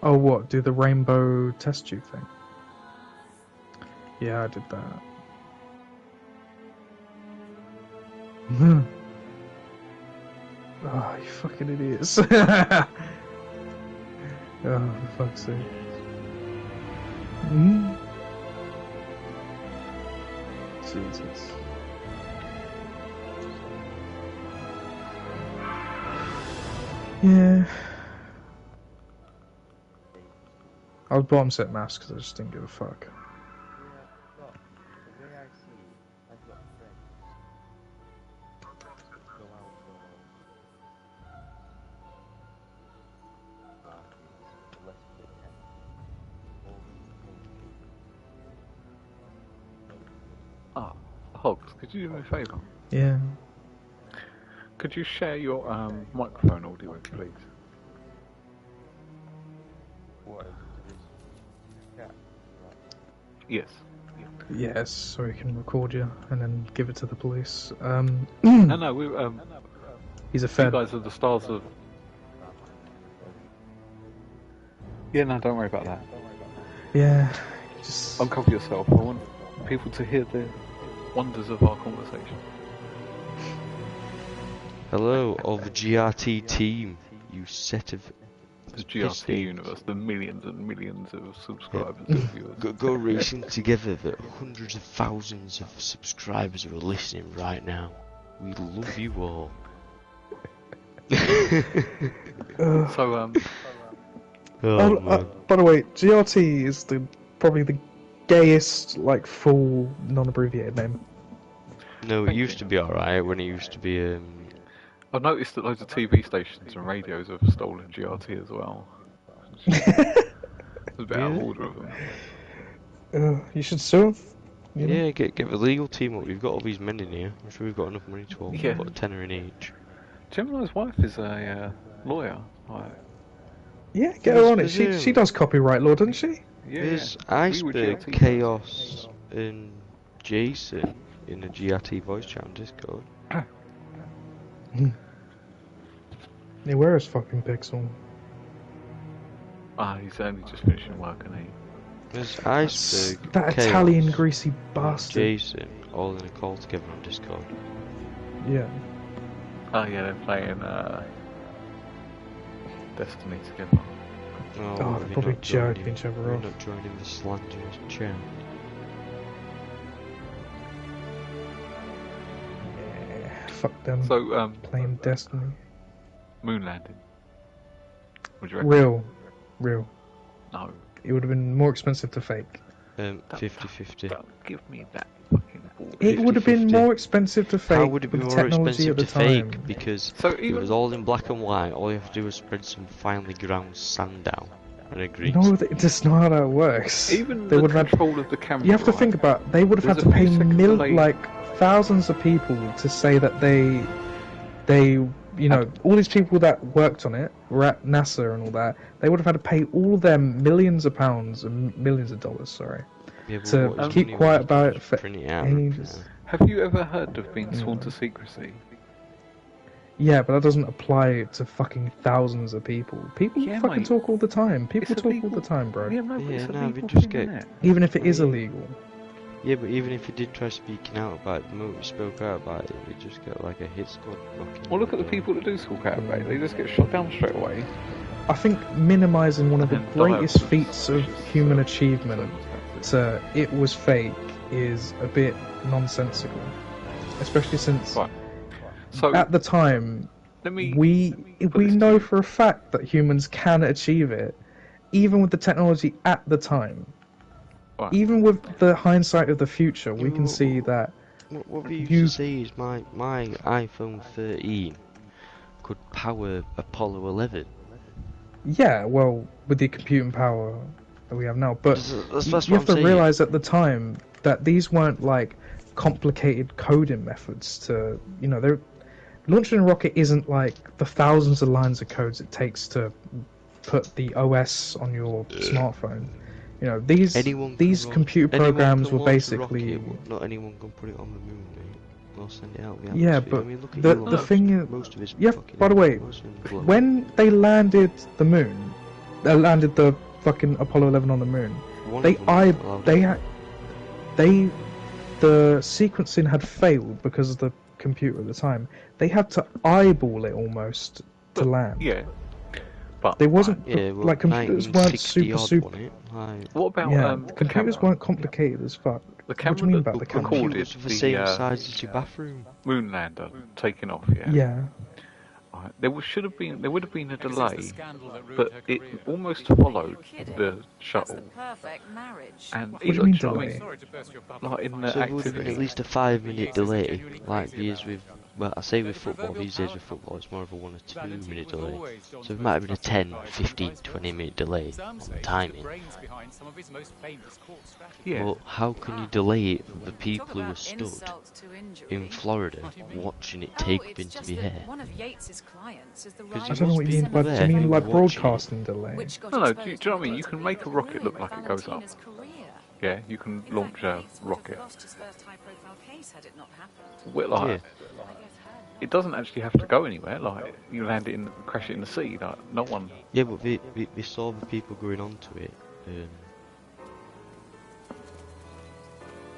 Oh, what? Do the rainbow test tube thing? Yeah, I did that. Oh, you fucking idiots. Oh, for fuck's sake. Jesus. Yeah. I was bottom set mask because I just didn't give a fuck. Ah, Hogs, could you do me a favour? Yeah. Could you share your microphone audio, please? What? Yes. Yes, so we can record you and then give it to the police. No, we He's a you fed. guys are the stars of. Yeah, no, don't worry about that. Yeah, just... Uncover yourself. I want people to hear the wonders of our conversation. Hello, of the GRT team, you set of... The GRT universe, the millions and millions of subscribers and viewers. Go racing together, the hundreds of thousands of subscribers who are listening right now. We love you all. So, by the way, GRT is probably the gayest, like, full, non-abbreviated name. No, it used to be alright when it used to be, I've noticed that loads of TV stations and radios have stolen GRT as well. There's a bit out of order of them. You should sue them. Yeah, get the legal team up. We've got all these men in here. I'm sure we've got enough money to all put a tenner in each. Gemini's wife is a lawyer. Right? Yeah, get her on it. She does copyright law, doesn't she? Yeah. There's Iceberg, Chaos, and Jason in the GRT voice chat on Discord. Yeah, where is fucking Pixel? He's only just finishing work, and There's Iceberg, That Chaos, Italian greasy and bastard. Jason, all in a call together on Discord. Yeah. oh yeah, they're playing Destiny together. Oh, we're they're probably not jerking joining- each other we're off. not joining the slanderous chat. Yeah, fuck them. So, Playing Destiny. moon landing. Would you reckon? Real. No. It would have been more expensive to fake. 50-50. Don't give me that fucking bullshit. It would have been 50-50. more expensive to fake How would it be with more technology expensive at the to time. fake? Because So it even was all in black and white. All you have to do is spread some finely ground sand down and agree. No, that's not how that works. even They the would have control of the camera. You have to right? think about. They would have There's had to a few pay seconds delay. like thousands of people to say that they, you know, all these people that worked on it were at NASA and all that. They would have had to pay all of them millions of pounds and millions of dollars. Sorry, Yeah, but to what is keep money quiet worth? about it Just for print it out. ages. Have you ever heard of being sworn to secrecy? Yeah, but that doesn't apply to fucking thousands of people. People Yeah, fucking mate. talk all the time. People It's talk illegal. all the time, bro. Yeah, no, but Yeah, it's a no, legal we just thing, get- innit? Even if it is illegal. Yeah, but even if you did try speaking out about it, the moment you spoke out about it, we just get like a hit squad knocking. Well, look at the people that do talk out about it. They just get shot down straight away. I think minimising one of the And then die greatest of feats of suspicious, human achievement to it was fake is a bit nonsensical. Especially since Right. So at the time let me. we put this to know you. for a fact that humans can achieve it, even with the technology at the time. Right. Even with the hindsight of the future, we Yeah, can see that. What we used You- to say is my iPhone 13 could power Apollo 11. Yeah, well, with the computing power that we have now, but That's you what have I'm to saying. realize at the time that these weren't like complicated coding methods to, you know, they're launching a rocket isn't like the thousands of lines of codes it takes to put the OS on your smartphone. You know, these computer programs were basically Not anyone can put it on the moon, mate. Or send it out. The Yeah, atmosphere. but I mean, look at the Elon Musk. thing is, Most of his yeah. fucking By the way, atmosphere blown. when they landed the moon, landed the fucking Apollo 11 on the moon. One They of them the sequencing had failed because of the computer at the time. They had to eyeball it almost to land. Yeah. But They wasn't Yeah, well, like computers weren't 1960 super. odd, wasn't it? Like, what about Yeah, the computers camera? weren't complicated as fuck. The What do camera you mean that about the camera? recorded computers were the same the size as your bathroom. moon lander taking off. Yeah. Yeah. Right. There would have been a delay, but it almost followed the shuttle. And What do you mean delay? Like in the So there would have been activity. at least a 5-minute delay, like there is with, well, I say with football, these days with football it's more of a 1 or 2 minute delay. So it might have been a 10, 15, 20 minute delay on the timing. Yeah. Well, how can you delay it from the people who are stood in Florida watching it take up into the air? I don't know what you mean. But do you mean like broadcasting delay? No, do you know what I mean? You can make a rocket look like it goes up. Yeah, you can launch a rocket. Well, like, it doesn't actually have to go anywhere. Like, you land it and crash it in the sea. Like, no one. Yeah, but we saw the people going onto it.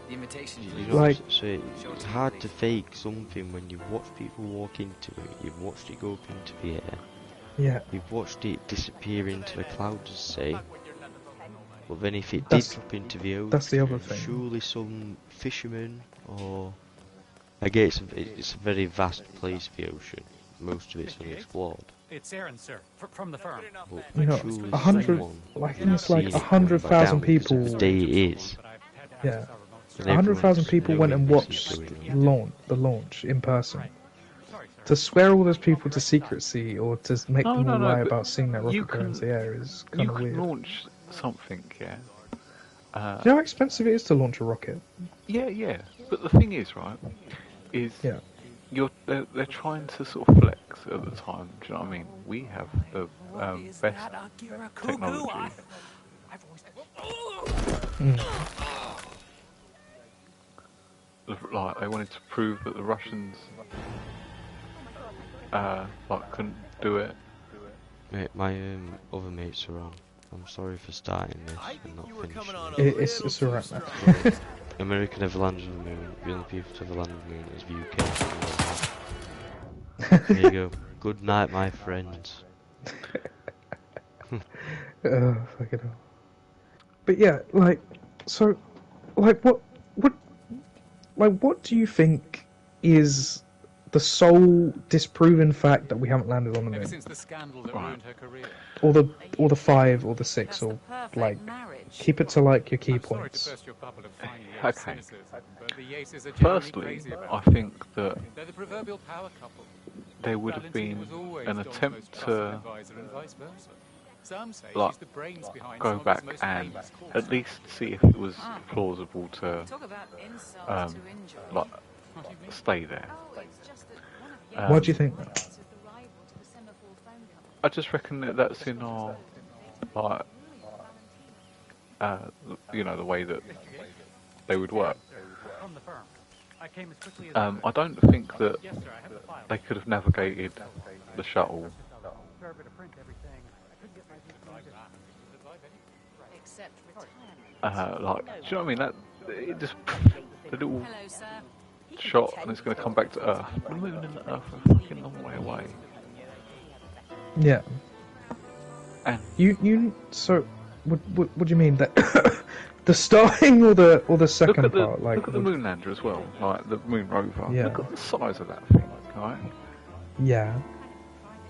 The invitation You know, Like- so it's hard to fake something when you watch people walk into it. You've watched it go up into the air. Yeah. You've watched it disappear into the clouds, say. But then if it did That's- drop into the ocean, that's the other thing. surely some fisherman or... Again, it's a very vast place, the ocean. Most of it's unexplored. It's Aaron, sir, from the firm. But You know, surely 100. someone I think it's like seen it 100,000 going down because of people. the day it is. Yeah. And 100,000 everyone's people went and knowing watched this is going on. the launch in person. To swear all those people to secrecy or to make them all lie but about seeing that you rocket go into can- the air is You kind of can weird. launch something, yeah. Do you know how expensive it is to launch a rocket? Yeah. But the thing is, right, is Yeah. they're trying to sort of flex at the time. Do you know what I mean? We have the best technology. Like they wanted to prove that the Russians like couldn't do it. Mate, my other mates are on. I'm sorry for starting this and not finishing it. It's alright, man. But America never landed on the moon. The only people to ever land on the moon is the UK. There you go. Good night, my friends. Fucking hell. But yeah, like, so, like, what do you think is the sole disproven fact that we haven't landed on the Ever moon? since the scandal that ruined her career. Or the 5 or the 6 or like keep it to like your key I'm sorry to points. burst your bubble of tiny Okay. cynicism, but the Yaces are genuinely Firstly, crazy about I it. think that They're the proverbial power couple. there would have Valentine been was always an Don's attempt most trusted to advisor and vice versa. Some say like she's the brains behind go some of back his most and famous calls. at least see if it was plausible to like stay there. Why do you think that? I just reckon that that's in our like you know, the way that they would work. From the firm. I came as quickly as I don't think that Yes, sir, I have the file. they could have navigated the shuttle Fair bit of print, everything. I couldn't get my like, do you know what I mean? That it just the little shot and it's going to come back to Earth. The moon and the Earth are a fucking long way away. Yeah. And You so what do you mean that the starting or the look second at the part like look at the moon lander as well, like the moon rover. Yeah. Look at the size of that thing, right? yeah.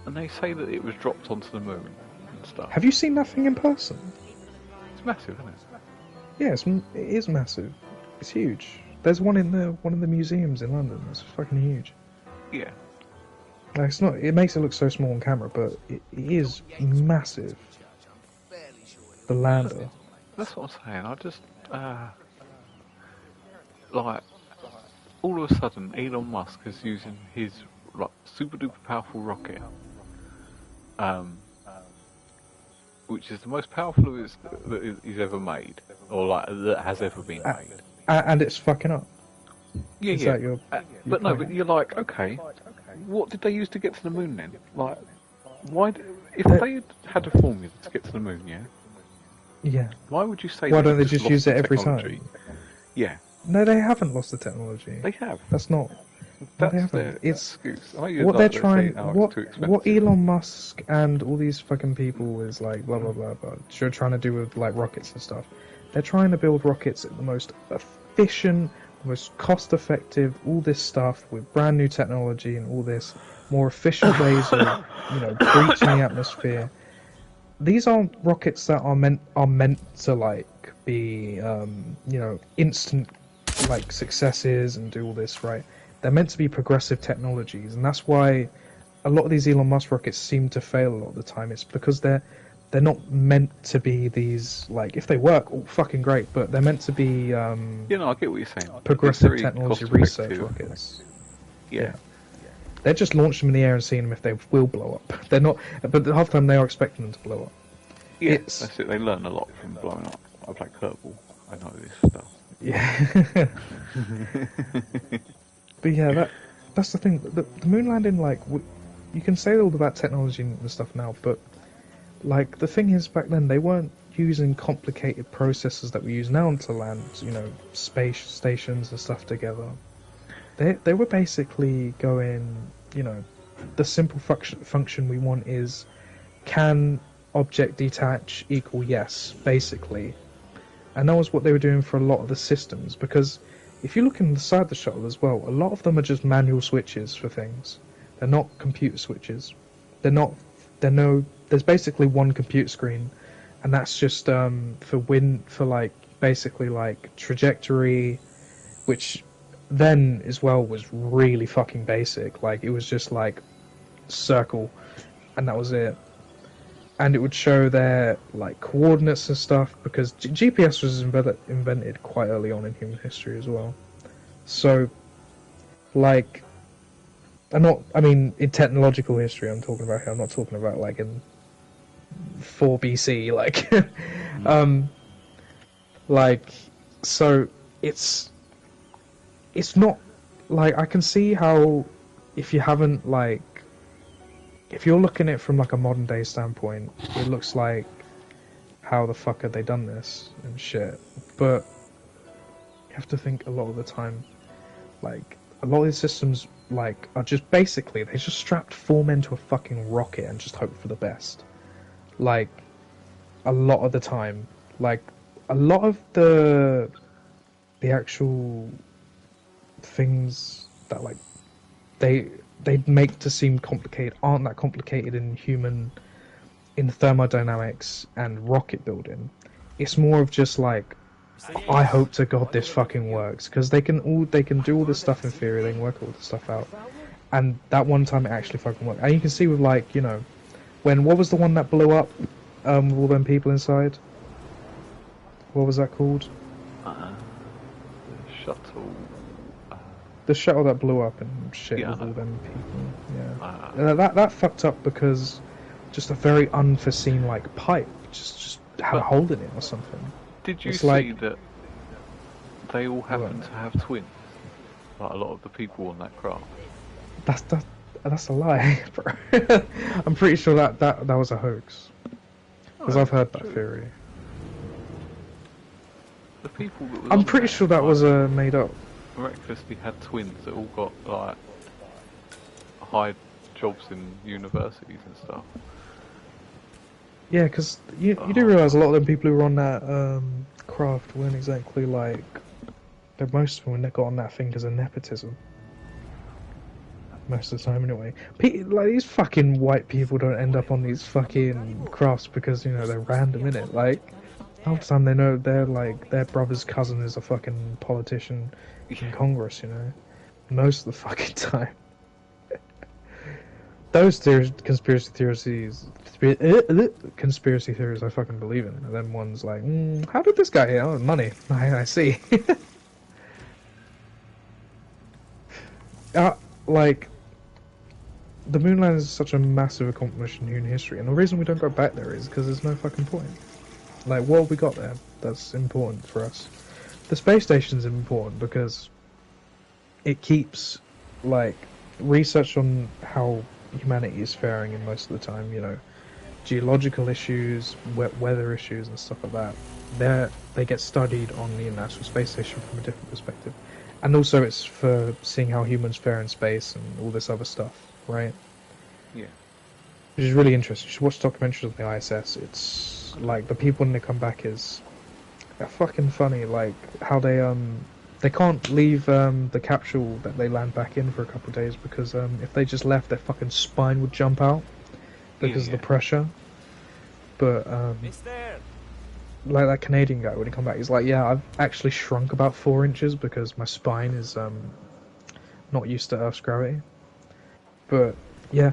And they say that it was dropped onto the moon and stuff. Have you seen that thing in person? It's massive, isn't it? Yeah, it is massive. It's huge. There's one in the museums in London. It's fucking huge. Yeah. Like, it's not. It makes it look so small on camera, but it is massive. The lander. That's what I'm saying. I just like all of a sudden Elon Musk is using his like super duper powerful rocket, which is the most powerful that he's ever made, or like that has ever been made. And it's fucking up. Yeah, Is yeah. that your But no, point? but you're like, okay, what did they use to get to the moon then? Like, why? If they had a formula to get to the moon, Yeah. why would you say? Why they don't they just just lost use the it every technology? time? Yeah, No, they haven't lost the technology. they have. That's not. No, That's they haven't. their It's excuse. I know you what like they're that saying, trying. "Oh, What it's too expensive." what Elon Musk and all these fucking people is like blah blah blah blah. You're trying to do with like rockets and stuff. They're trying to build rockets at the most efficient, most cost-effective, all this stuff with brand new technology and all this more efficient ways of breaching the atmosphere. These aren't rockets that are meant to like be instant like successes and do all this, right? They're meant to be progressive technologies, and that's why a lot of these Elon Musk rockets seem to fail a lot of the time. It's because they're not meant to be these, like, if they work, oh, fucking great, but they're meant to be I get what you're saying. progressive It's very technology research cost-effective. rockets. Yeah. They're just launching them in the air and seeing them if they will blow up. They're not, but half the time they are expecting them to blow up. Yeah, It's- that's it. They learn a lot from blowing up. I play curveball. I know this stuff. Yeah. But yeah, that's the thing. The moon landing, like, you can say all about technology and stuff now, but like the thing is, back then they weren't using complicated processes that we use now to land, space stations and stuff together. They were basically going, the simple function we want is, can object detach equal yes, basically. And that was what they were doing for a lot of the systems, because if you look inside the shuttle as well, a lot of them are just manual switches for things. They're not computer switches. There's basically one computer screen, and that's just for like basically like trajectory, which then as well was really fucking basic. Like it was just like circle, and that was it. And it would show their like coordinates and stuff, because GPS was invented quite early on in human history as well. So, like, in technological history I'm talking about here. I'm not talking about like in 4 BC, like, so it's not like, I can see how if you're looking at it from like a modern day standpoint, it looks like, how the fuck have they done this and shit. But you have to think a lot of the time, like, a lot of these systems like are just basically, they just strapped 4 men to a fucking rocket and just hope for the best. Like, a lot of the time, like, a lot of the actual things that like they make to seem complicated aren't that complicated in thermodynamics and rocket building. It's more of just like, I hope to God this fucking works, because they can do all this stuff in theory, they can work all this stuff out, and that one time it actually fucking worked. And you can see with like, what was the one that blew up with all them people inside? What was that called? The shuttle. The shuttle that blew up and shit, Yeah, with all them people. Yeah. Uh, That fucked up because just a very unforeseen like pipe just had a hole in it or something. Did you It's see like- that they all happen to have twins? Like a lot of the people on that craft. That's a lie, bro. I'm pretty sure that was a hoax, because I've heard that true. theory. The people that was I'm on pretty there, sure that like, was made up. miraculously had twins that all got like high jobs in universities and stuff. Yeah, because you do realise a lot of them people who were on that craft weren't exactly like. Most of them, when they got on that thing, because of nepotism. Most of the time, anyway. Like, these fucking white people don't end up on these fucking crafts because, they're random, innit? Like, half the time they know their brother's cousin is a fucking politician in Congress, Most of the fucking time. Those conspiracy theories I fucking believe in. And then one's like, how did this guy get money? I see. Like, the moon landing is such a massive accomplishment in human history, and the reason we don't go back there is because there's no fucking point. Like, what have we got there that's important for us? The space station's important because it keeps, like, research on how humanity is faring in most of the time, geological issues, weather issues, and stuff like that, they get studied on the International Space Station from a different perspective. And also it's for seeing how humans fare in space and all this other stuff, right? Yeah. Which is really interesting. You should watch documentaries of the ISS. It's like the people when they come back they're fucking funny. Like how they can't leave the capsule that they land back in for a couple of days because if they just left, their fucking spine would jump out because of the pressure. But like that Canadian guy when he come back, he's like, yeah, I've actually shrunk about 4 inches because my spine is not used to Earth's gravity. But yeah,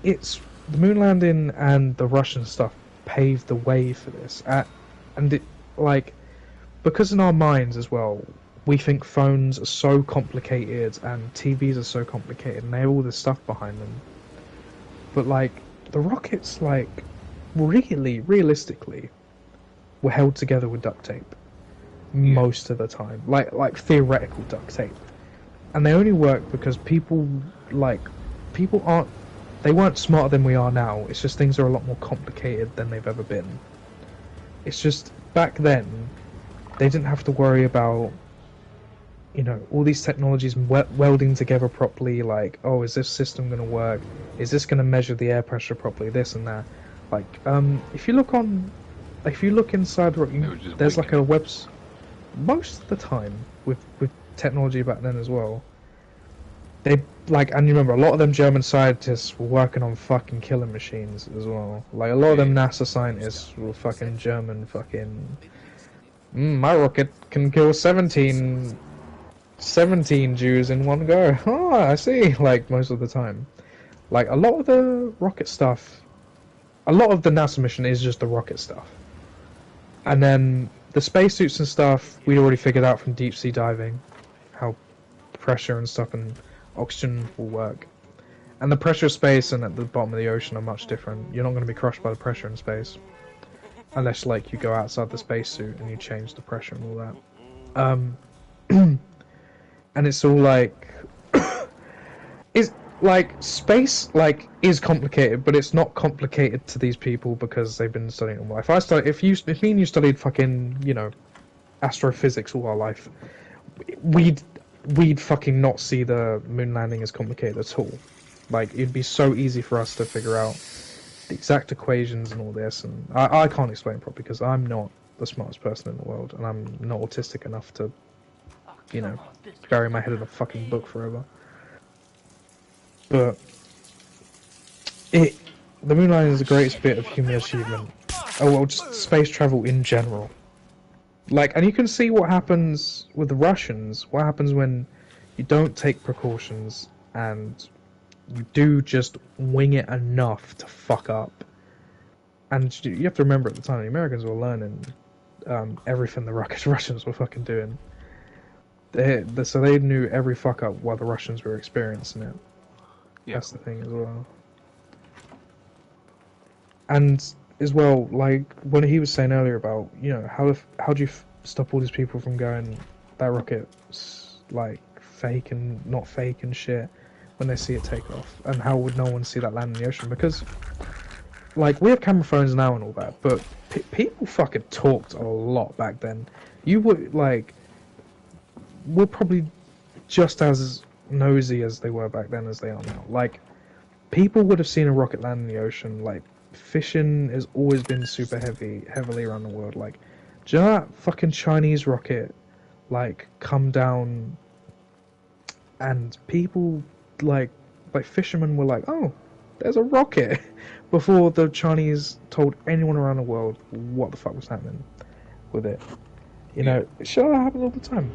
it's the moon landing and the Russian stuff paved the way for this, and it like because in our minds as well, we think phones are so complicated and TVs are so complicated and they have all this stuff behind them. But like the rockets, like really realistically, were held together with duct tape most of the time, like theoretical duct tape, and they only work because people they weren't smarter than we are now. It's just things are a lot more complicated than they've ever been. It's just back then they didn't have to worry about all these technologies welding together properly. Like, oh, is this system going to work? Is this going to measure the air pressure properly? This and that. Like, if you look inside, there's like a website. Most of the time, with technology back then as well, and you remember, a lot of them German scientists were working on fucking killing machines as well. Like, a lot of them NASA scientists were fucking German my rocket can kill 17 Jews in one go. Oh, I see. Like, most of the time. Like, a lot of the rocket stuff, a lot of the NASA mission is just the rocket stuff. And then the spacesuits and stuff, we'd already figured out from deep sea diving how pressure and stuff and oxygen will work. And the pressure of space and at the bottom of the ocean are much different. You're not going to be crushed by the pressure in space. Unless, like, you go outside the spacesuit and you change the pressure and all that. And it's all like... it's like, space, like, is complicated, but it's not complicated to these people because they've been studying it all life. If me and you studied fucking, astrophysics all our life, we'd fucking not see the moon landing as complicated at all. Like, it'd be so easy for us to figure out the exact equations and all this, and I can't explain it properly because I'm not the smartest person in the world, and I'm not autistic enough to, bury my head in a fucking book forever. But the moon landing is the greatest bit of human achievement. Oh well, just space travel in general. Like, and you can see what happens with the Russians. What happens when you don't take precautions and you do just wing it enough to fuck up. And you have to remember at the time the Americans were learning everything the Russians were fucking doing. So they knew every fuck up while the Russians were experiencing it. Yeah. That's the thing as well. And as well, like when he was saying earlier about, how do you stop all these people from going, that rocket's like fake and not fake and shit, when they see it take off, and how would no one see that land in the ocean? Because, like, we have camera phones now and all that, but people fucking talked a lot back then. You would, like, we're probably just as nosy as they were back then as they are now. Like, people would have seen a rocket land in the ocean. Like, fishing has always been super heavily around the world. Like, do you know that fucking Chinese rocket, like, come down, and people, like fishermen were like, oh, there's a rocket, before the Chinese told anyone around the world what the fuck was happening with it. That happens all the time.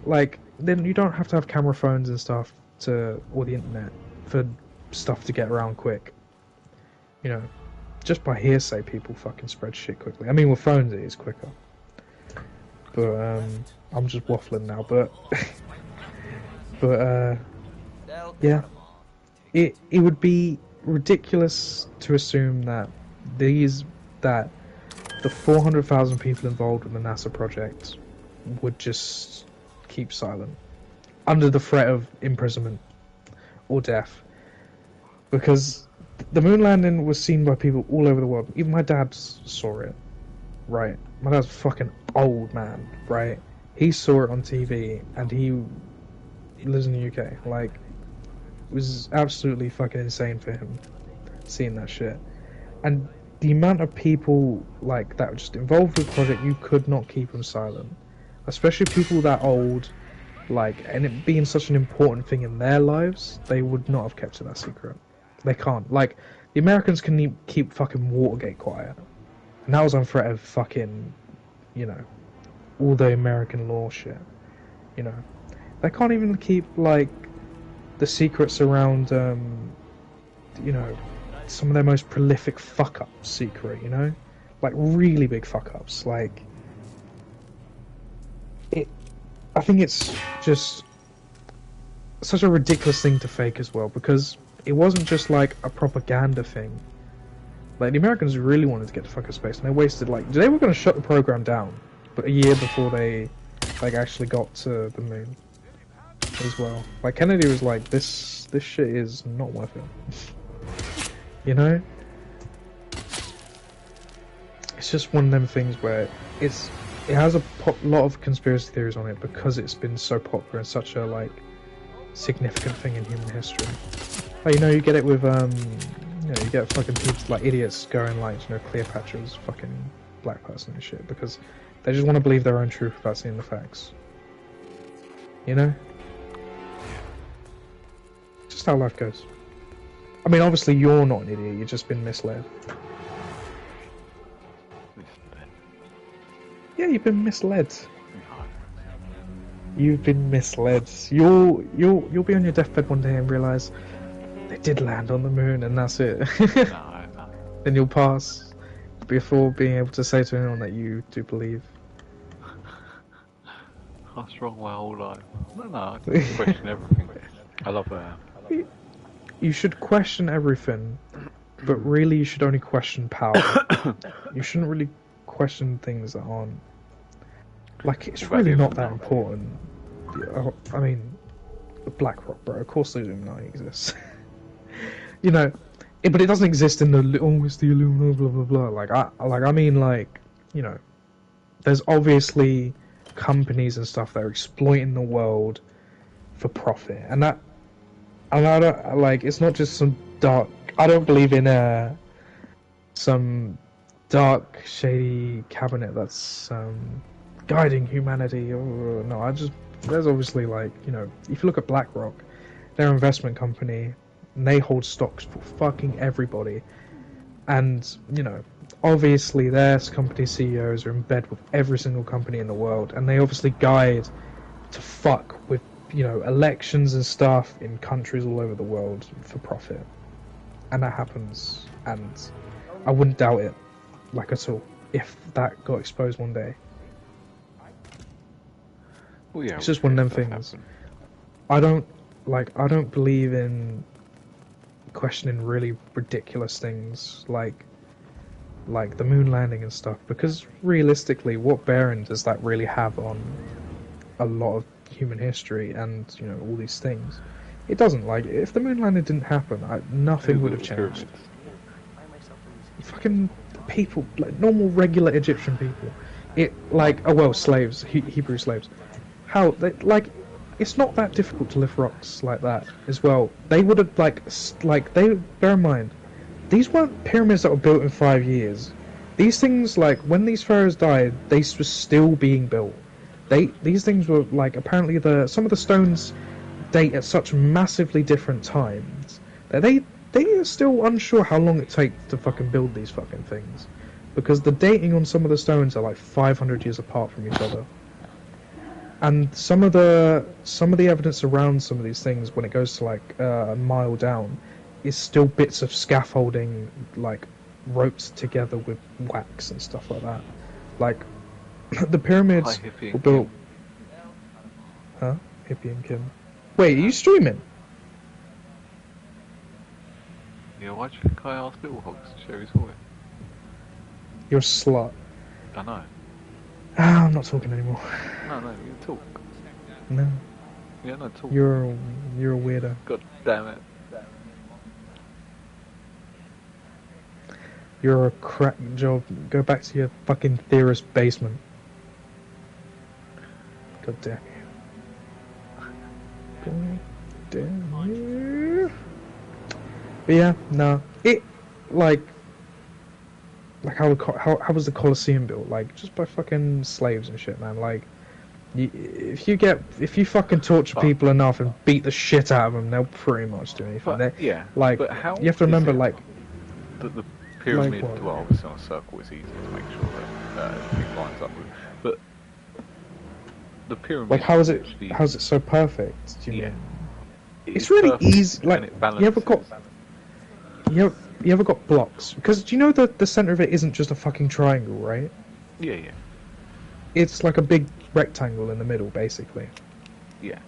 Like, then you don't have to have camera phones and stuff or the internet for stuff to get around quick. Just by hearsay, people fucking spread shit quickly. I mean, with phones it is quicker. But I'm just waffling now. But yeah, it would be ridiculous to assume that the 400,000 people involved in the NASA project would just keep silent under the threat of imprisonment or death, because the moon landing was seen by people all over the world. Even my dad saw it, right? My dad's a fucking old man, right? He saw it on TV, and he lives in the UK. Like, it was absolutely fucking insane for him seeing that shit. And the amount of people like that were just involved with the project, you could not keep them silent. Especially people that old, like, and it being such an important thing in their lives, they would not have kept it that secret. They can't. Like, the Americans can keep fucking Watergate quiet. And that was on threat of fucking, you know, all the American law shit. You know, they can't even keep, like, the secrets around, you know, some of their most prolific fuck-ups secret, you know? Like, really big fuck-ups. Like, I think it's just such a ridiculous thing to fake as well, because it wasn't just, like, a propaganda thing. Like, the Americans really wanted to get to fucking space, and they wasted, like, they were going to shut the program down, but a year before they, like, actually got to the moon as well. Like, Kennedy was like, this shit is not worth it. You know? It's just one of them things where it has a lot of conspiracy theories on it because it's been so popular and such a, like, significant thing in human history. Like, you know, you get it with, you know, you get fucking people, like, idiots going, like, you know, Cleopatra was a fucking black person and shit because they just want to believe their own truth without seeing the facts. You know? Just how life goes. I mean, obviously you're not an idiot, you've just been misled. Yeah, you've been misled. You've been misled. You'll be on your deathbed one day and realise they did land on the moon and that's it. No. Then you'll pass before being able to say to anyone that you do believe. I was wrong my whole life. No, I just question everything. I love that. You should question everything, but really you should only question power. You shouldn't really question things that aren't... Like, it's really not that important. I mean, BlackRock, bro, of course the Illuminati exists. You know, but it doesn't exist in the... Oh, it's the Illuminati, blah, blah, blah. I mean, you know, there's obviously companies and stuff that are exploiting the world for profit. And I don't, like, it's not just some dark... I don't believe in some dark, shady cabinet that's guiding humanity. Or, no, there's obviously, like, you know, if you look at BlackRock, they're an investment company, and they hold stocks for fucking everybody. And, you know, obviously their company CEOs are in bed with every single company in the world, and they obviously guide to fuck with, you know, elections and stuff in countries all over the world for profit. And that happens, and I wouldn't doubt it, like, at all, if that got exposed one day. Well, yeah, It's just one of them things. I don't believe in questioning really ridiculous things like the moon landing and stuff, because realistically, what bearing does that really have on a lot of human history and, you know, all these things? It doesn't. Like, if the moon landing didn't happen, nothing would have changed. Fucking people, like normal, regular Egyptian people, slaves, Hebrew slaves. How they, like, it's not that difficult to lift rocks like that as well. They would have they bear in mind, these weren't pyramids that were built in 5 years. These things, like, when these pharaohs died, they were still being built. These things were, like, apparently some of the stones date at such massively different times that they are still unsure how long it takes to fucking build these fucking things, because the dating on some of the stones are like 500 years apart from each other. And some of the evidence around some of these things, when it goes to like a mile down, is still bits of scaffolding, like roped together with wax and stuff like that. Like, the pyramids were built. Huh? Hippie and Kim. Wait, are you streaming? Yeah, why do you think I asked Little Hogs to share his voice? You're a slut. I know. I'm not talking anymore. No, you talk. No. Yeah, no, talk. You're a weirdo. God damn it. You're a crack job. Go back to your fucking theorist basement. God damn you. God damn you. But yeah, no. It, like how was the Colosseum built? Like, just by fucking slaves and shit, man. Like, if you fucking torture people enough and beat the shit out of them, they'll pretty much do anything. Like, but how you have to remember, like, the pyramid, like well, obviously on a circle it's easy to make sure that everything lines up with, but the pyramid... Like, how's it so perfect? Do you mean? It's It's really perfect, easy. Like, and it balances. you ever got blocks? Because do you know that the center of it isn't just a fucking triangle, right? Yeah. It's like a big rectangle in the middle, basically. Yeah.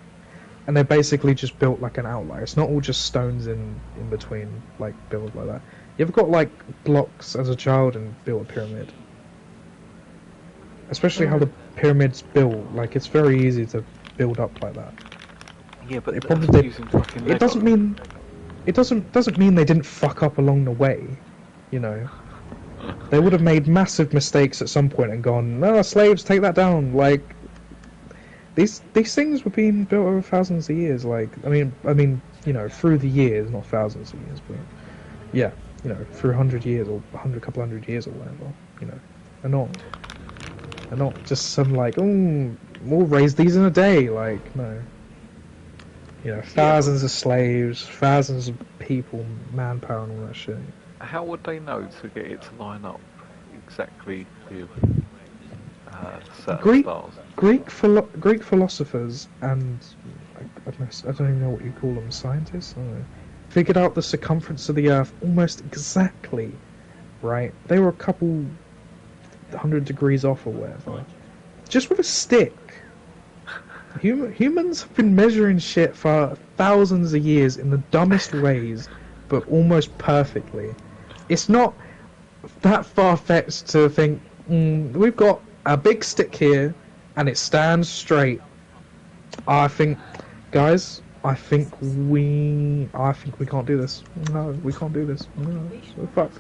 And they're basically just built like an outlier. It's not all just stones in between, like, built like that. You ever got, like, blocks as a child and built a pyramid? Especially how the pyramid's built. Like, it's very easy to build up like that. Yeah, but It probably did. using fucking Lego. It doesn't mean they didn't fuck up along the way, you know. They would have made massive mistakes at some point and gone, no, slaves, take that down. Like, these things were being built over thousands of years. Like, I mean, you know, through the years, not thousands of years, but yeah, you know, through 100 years or couple hundred years or whatever, you know, and not just some like, we'll raise these in a day. Like, no. You know, thousands of slaves, thousands of people, manpower and all that shit. How would they know to get it to line up exactly with certain stars? Greek philosophers and I don't even know what you call them, scientists. I don't know, figured out the circumference of the Earth almost exactly, right? They were a couple 100 degrees off or whatever, just with a stick. Humans have been measuring shit for thousands of years in the dumbest ways, but almost perfectly. It's not that far-fetched to think, we've got a big stick here, and it stands straight. I think we can't do this. No, we can't do this. No, so fuck.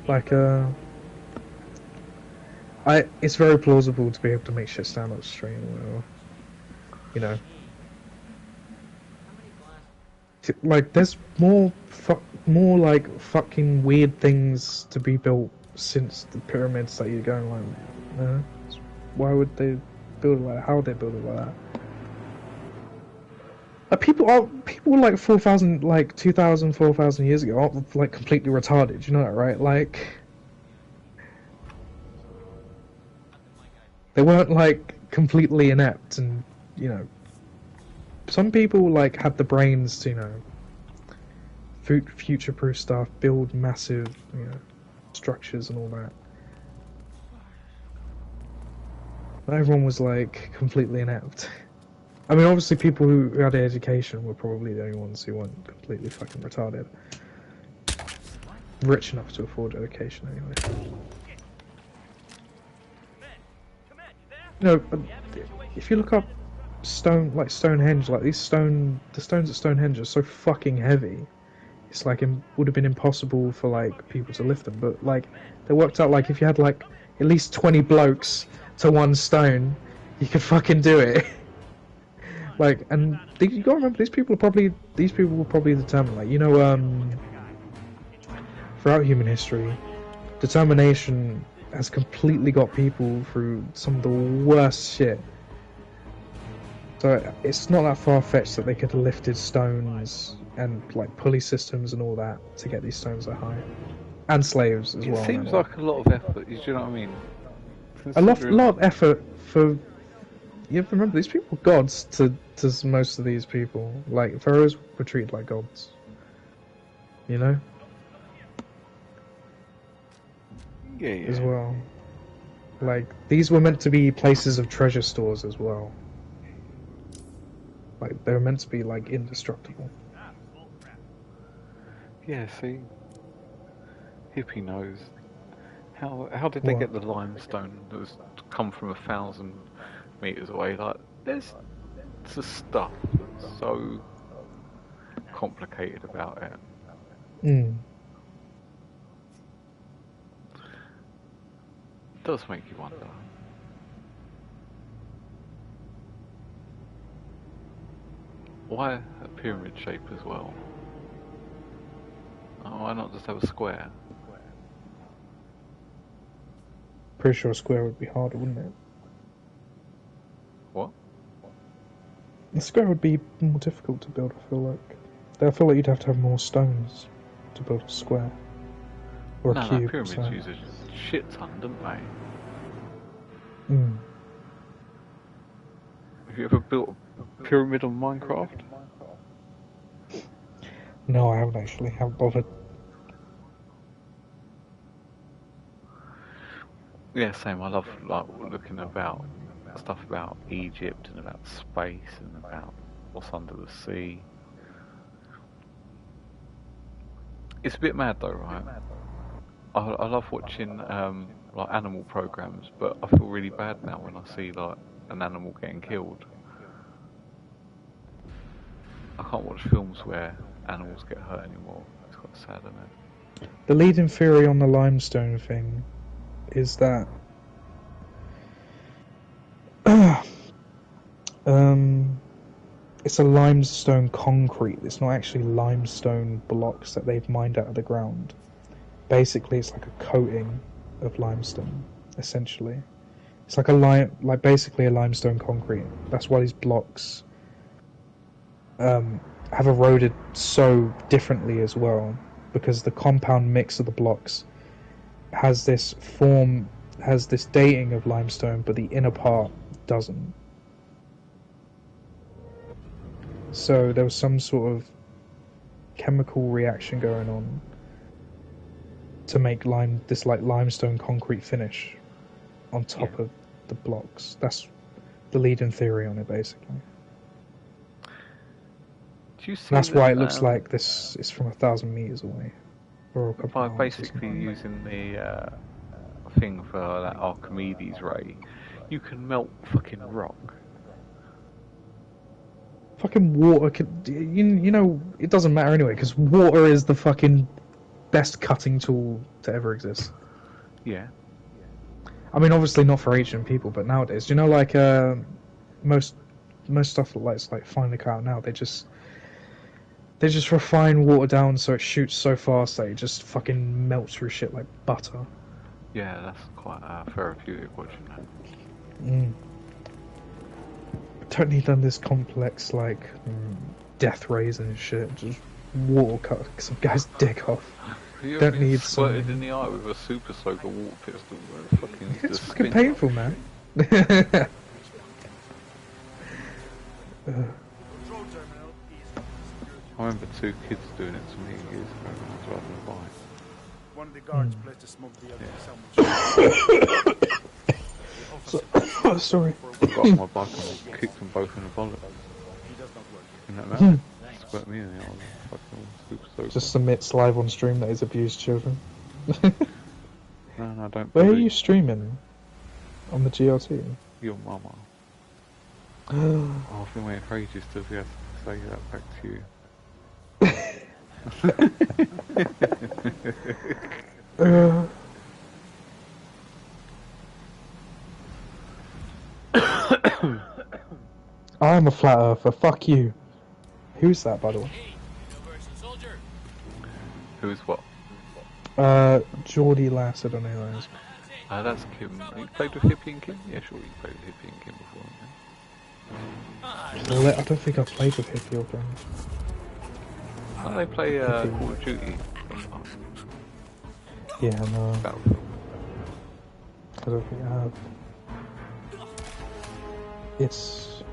Like, it's very plausible to be able to make shit stand up straight and whatever. You know, like, there's more like fucking weird things to be built since the pyramids that you're going like, why would they build it like that? How would they build it like that? Like, people like 4,000, like 2,000, 4,000 years ago aren't like completely retarded. You know that, right? Like, they weren't like completely inept and. You know, some people like had the brains to, you know, future-proof stuff, build massive, you know, structures and all that. Not everyone was like completely inept. I mean, obviously, people who had education were probably the only ones who weren't completely fucking retarded. Rich enough to afford education, anyway. You know, if you look up Stonehenge, like the stones at Stonehenge are so fucking heavy. It's like it would have been impossible for like people to lift them. But like they worked out like if you had like at least 20 blokes to one stone, you could fucking do it. Like, and you gotta remember these people were probably determined. Like, you know, throughout human history, determination has completely got people through some of the worst shit. So it's not that far-fetched that they could have lifted stones and like pulley systems and all that to get these stones that high, and slaves as well. It seems like a lot of effort. Do you know what I mean? A lot of effort for. You have to remember these people were gods to most of these people. Like pharaohs were treated like gods. You know. Yeah. As well. Like these were meant to be places of treasure stores as well. Like, they were meant to be, like, indestructible. Yeah, see? Hippie knows. How did they get the limestone that was come from 1,000 meters away? Like, there's just stuff that's so complicated about it. does make you wonder. Why a pyramid shape as well? Oh, why not just have a square? Pretty sure a square would be harder, wouldn't it? What? A square would be more difficult to build, I feel like. I feel like you'd have to have more stones to build a square. Or a No, cube. pyramids so. use a shit ton, don't they? Mm. Have you ever built a pyramid on Minecraft? No, I haven't actually. Haven't bothered. Yeah, same. I love like looking about stuff about Egypt and about space and about what's under the sea. It's a bit mad though, right? I love watching like animal programs, but I feel really bad now when I see like an animal getting killed. I can't watch films where animals get hurt anymore. It's quite sad, isn't it? The leading theory on the limestone thing is that it's a limestone concrete. It's not actually limestone blocks that they've mined out of the ground. Basically, it's like a coating of limestone, essentially. It's like basically a limestone concrete. That's why these blocks have eroded so differently as well, because the compound mix of the blocks has this dating of limestone, but the inner part doesn't. So there was some sort of chemical reaction going on to make this like limestone concrete finish on top of the blocks. That's the leading theory on it, basically. That's why it looks like this is from 1,000 meters away, or a couple by of basically using the thing for that Archimedes ray, you can melt fucking rock. Fucking water can, you know, it doesn't matter anyway, because water is the fucking best cutting tool to ever exist. Yeah. I mean, obviously not for ancient people, but nowadays, you know, like most stuff that's like finely cut out now, they just refine water down so it shoots so fast that it just fucking melts through shit like butter. Yeah, that's quite therapeutic, what you know. Don't need none of this complex like death rays and shit. Just water cut some guy's dick off. You don't need squirted in the eye with a super soaker water pistol. It's fucking painful, man. I remember 2 kids doing it to me years ago when I was riding a bike. One of the guards pledged to smoke the other sandwich. Sorry. I got off my bike and kicked them both in the bollock. Isn't that mad? Squirt me in the eye. Fucking super soaker. Just submits live on stream that he's abused children. No, don't. Where are you streaming? On the GLT? Your mama. Oh, I've been waiting for ages to be able to say that back to you. I'm a flat earther, fuck you. Who's that, by the way? Who's what? Geordie Lass, I don't know who that is. That's Kim. You played with Hippie and Kim? Yeah, sure, you played with Hippie and Kim before. Well, I don't think I've played with Hippie or Kim. Oh, they play Call of Duty. Yeah, no. Battlefield. I don't think I have. It's...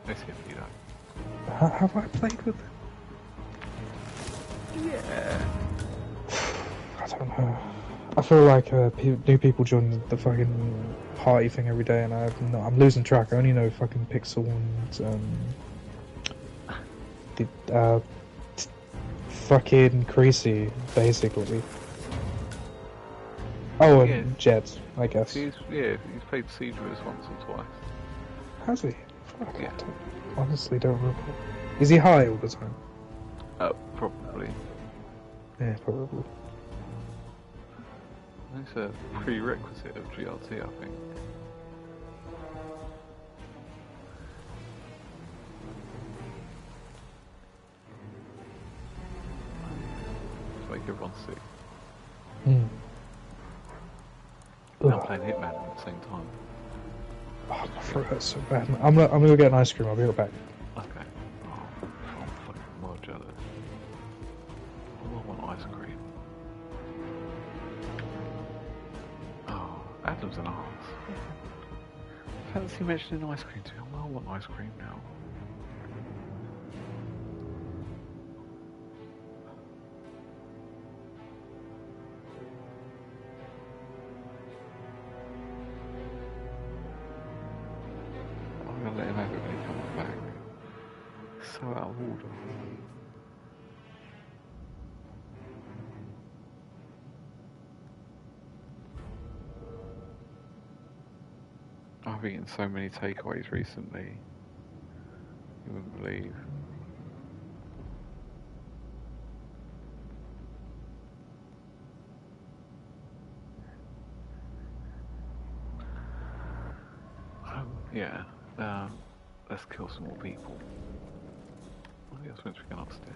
It's Hippie though. Have I played with them? Yeah. I don't know. I feel like new people join the fucking party thing every day, and I'm losing track. I only know fucking Pixel and fucking Creasy, basically. Oh, and Yeah. Jet, I guess. He's played Siege with us once or twice. Has he? Fuck, Yeah. I honestly don't remember. Is he high all the time? Probably. Yeah, probably. Let's it's a prerequisite of GRT, I think. To make everyone sick. Mm. And I'm playing Hitman at the same time. Oh, my throat hurts so bad. I'm gonna go get an ice cream. I'll be right back. Okay. Oh, I'm fucking more jealous. I want ice cream. Oh, Adam's an arse. Fancy mentioning ice cream to him. I want ice cream now. I'm gonna let him have it when he comes back. So out of order. I've eaten so many takeaways recently. You wouldn't believe. Yeah. Let's kill some more people. I think that's meant to be going upstairs.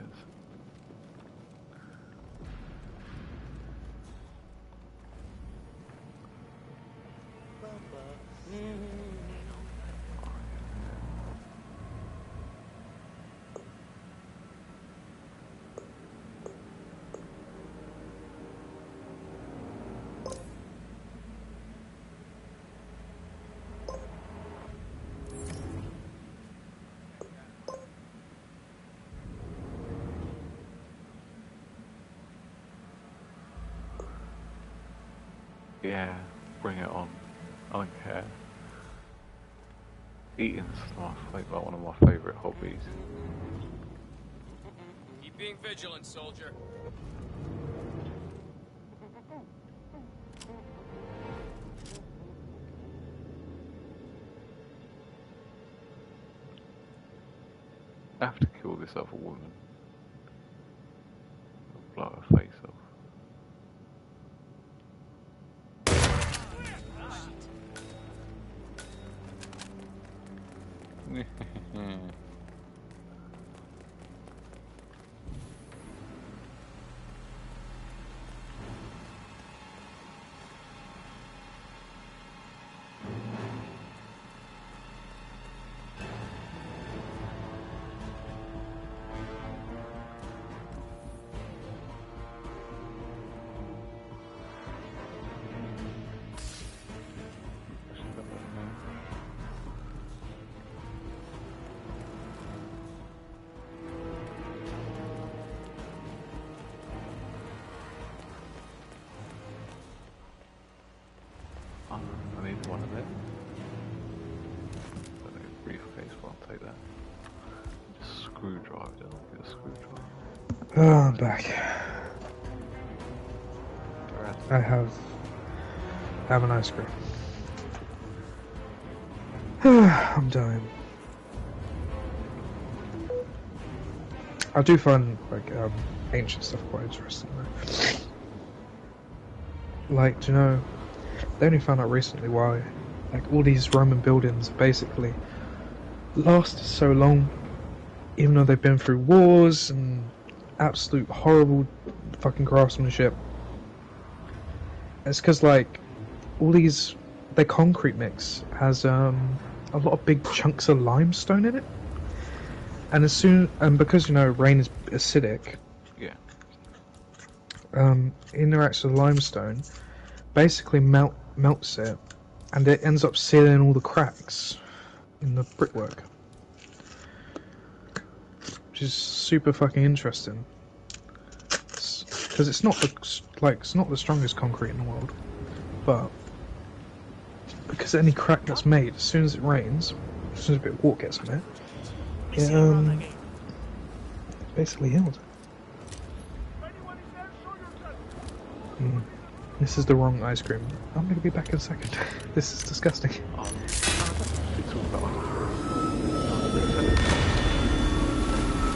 Yeah, bring it on. I don't care. Eating's like one of my favourite hobbies. Keep being vigilant, soldier. I have to kill this other woman. Blow her face off. I need one of them. I need a briefcase, but I'll take that. Just screwdriver, get a screwdriver. Oh, I'm back. I have an ice cream. I'm dying. I do find like ancient stuff quite interesting though. Like, do you know, they only found out recently why like all these Roman buildings basically lasted so long, even though they've been through wars and absolute horrible fucking craftsmanship. It's because like all these, their concrete mix has a lot of big chunks of limestone in it, and because you know rain is acidic, Yeah. interacts with limestone, basically melts it, and it ends up sealing all the cracks in the brickwork, which is super fucking interesting. Because it's not the strongest concrete in the world, but because any crack that's made, as soon as it rains, as soon as a bit of water gets on it, it's basically healed. This is the wrong ice cream. I'm gonna be back in a second. This is disgusting.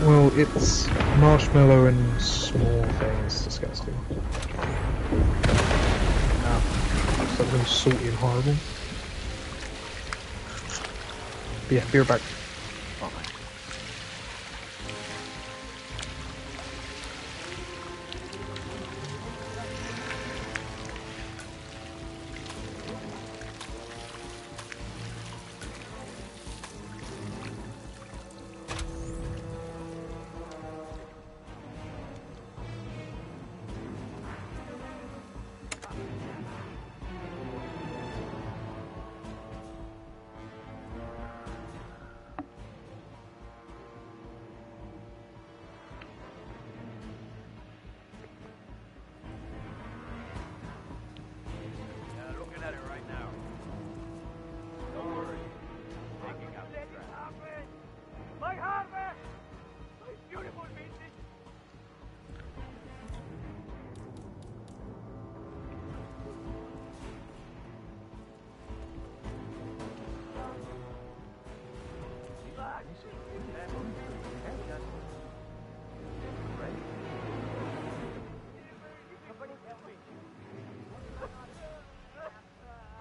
Well, it's marshmallow and small things. Disgusting. really salty and horrible. But yeah, be right back. Alright. Looking at it right now. Don't worry. Taking out the trash. My harvest! My beautiful Missy!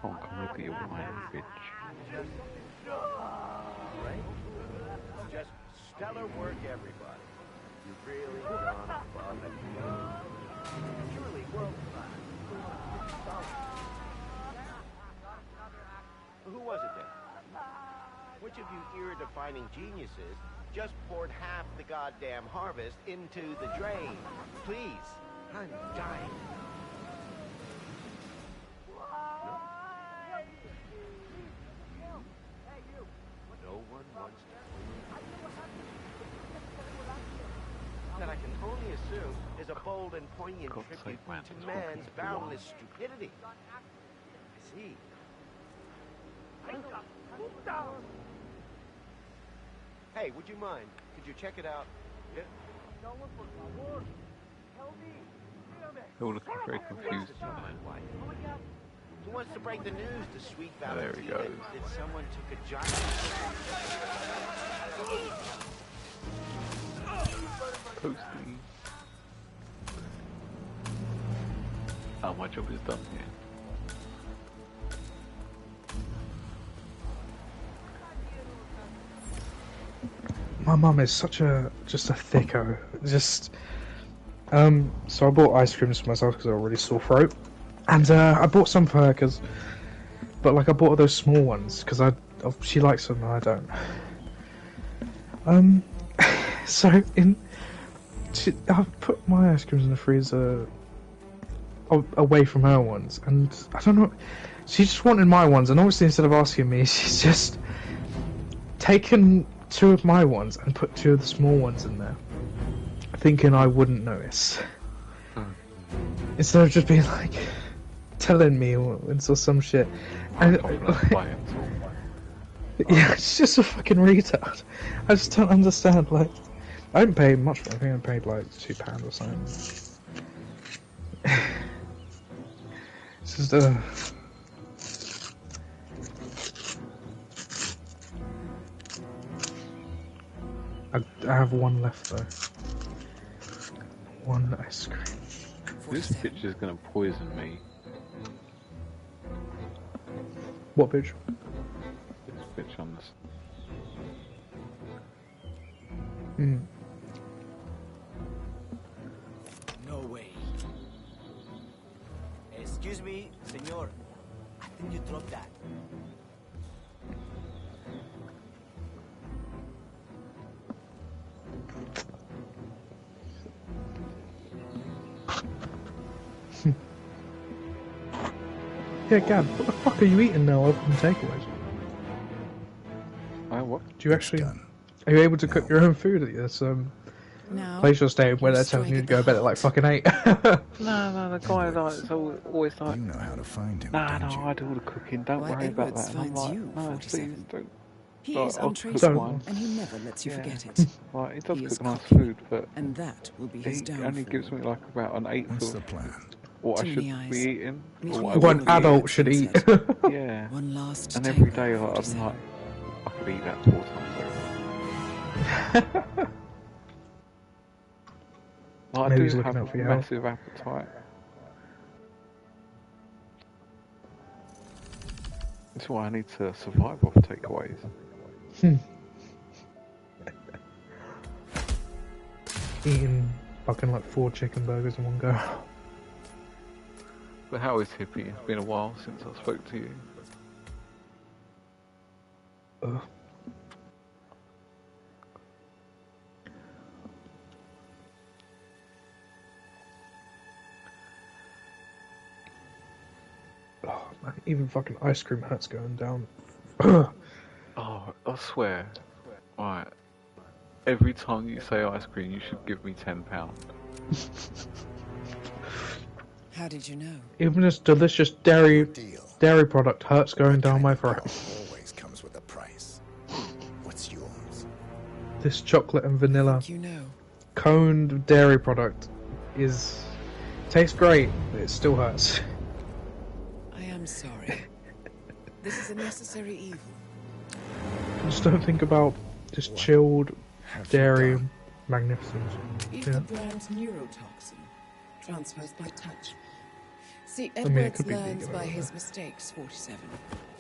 Oh, come look at your wine, bitch. Just stellar work, everybody. You've really gone above and beyond. Truly world class. Who was it then? Which of you ear-defining geniuses just poured half the goddamn harvest into the drain? Please, I'm dying. No one wants to. That I can only assume is a bold and poignant God's tribute sake, man, to it's man's fucking boundless stupidity. I see. Hey, would you mind? Could you check it out? Yeah. They're all looking very confused. Who wants to break the news to Sweet Oh, there he Valentina goes. that someone took a giant... Posty. Oh, my job is done here. My mum is just a thicko. So I bought ice creams for myself because I already sore throat, and I bought some for her but like I bought those small ones because she likes them and I don't. So I put my ice creams in the freezer away from her ones, and I don't know. She just wanted my ones, and obviously instead of asking me, she's just taken 2 of my ones and put 2 of the small ones in there, thinking I wouldn't notice. Instead of just being like telling me or some shit. And yeah, it's just a fucking retard. I just don't understand. Like, I didn't pay much for it. I think I paid like £2 or something. It's just I have one left though. One ice cream. This bitch is gonna poison me. What bitch? This bitch on this. No way. Excuse me, senor. I think you dropped that. Yeah, Gab, what the fuck are you eating now other than takeaways? What? Do you actually... Are you able to cook your own food at this place you're staying where they're telling you to go to bed at like fucking 8? No, the guy like is always like, You know how to find him, nah, don't no, you? I do all the cooking, don't Why, worry about Edwards that. And I'm finds like, you, no, 47. please don't. He Like, is I'll cook untraceable, one. and he never lets you Yeah. forget it. Like, he does He is cook nice cooking, food, but and that will be his he downfall. only gives me like about an eighth What's of the plan? what I Too should many be eyes. eating, Meet or me what I at What would an be adult at should eat. sunset. eating. Yeah. One last And every tango day of like, I'm 47. like, I could eat that 4 times over. Like, I Maybe do he's looking have out for a your health. massive appetite. That's why I need to survive off takeaways. Eating fucking like 4 chicken burgers in one go. But how is Hippie? It's been a while since I spoke to you. Ugh. Oh, man, even fucking ice cream hurts going down. Oh, I swear. Right. Every time you say ice cream, you should give me £10. How did you know? Even this delicious dairy product hurts going down my throat. Always comes with a price. What's yours? This chocolate and vanilla You know. coned dairy product tastes great, but it still hurts. I am sorry. This is a necessary evil. Just don't think about just chilled dairy magnificence. If Yeah. the brand's neurotoxin transfers by touch. See, mean, it Edwards could be learns vegan, by I don't his know. mistakes, 47.